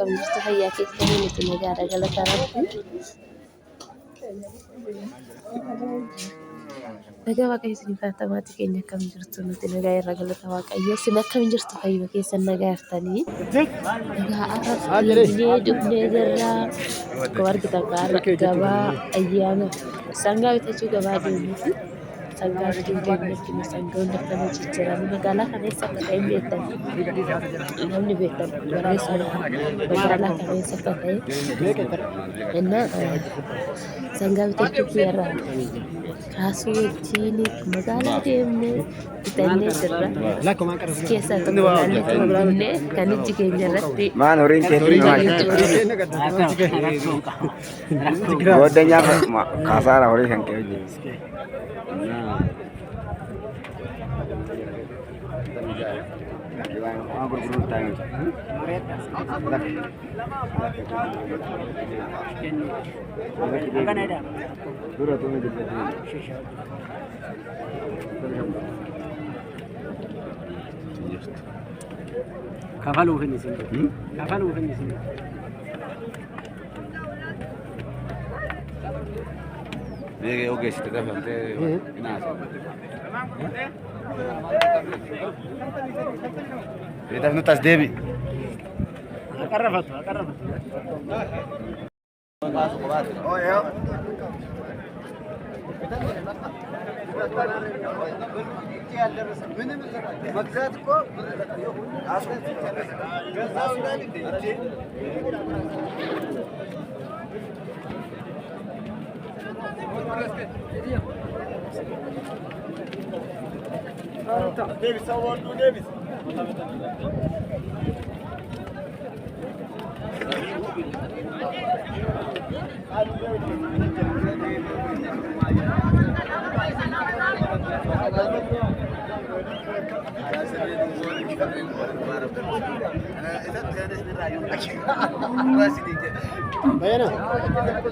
كم جرت فيا كيف كانت نجارة قالت ربي نجا واقعي سنفات ما تكيني كم جرت نجارة قالت واقعي سنة كم جرت فيا كيس النجارتني نجا أعرف دبني جرا كوارك تكار جبا أيام سانغا بتشو جبا ديمتي سانغا بتشو ديمتي سانغا ندكتنا جيجرا مقالا كنيسة كتاين بيتن namni beekan barreessaa magaalaa kana keessa akka ta'e innaa sangaa bitachuuf yarraa kaasuu wajjin magaalaa deemnee bitannee jirra keessaa tokko naannoo Finfinnee kan ijji keenya irratti maan horiin keetti goddanyaa kaasaara horii kan kee hojii كفلوا في النسيم كفلوا في النسيم Oke, oke, sudah sampai. Kita nutas Dewi. قربت Oh ya. Davis, I want to Davis.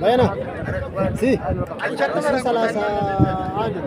بيانا سي ثلاثة عادي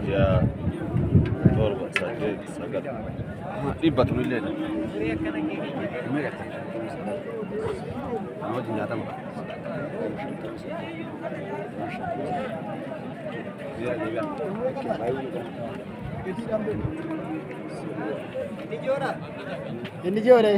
Ya, torba, sagat. Ibat mulai. Mau dinyata mah. Dia. Ini juara.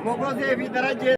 Mogoze fi daraje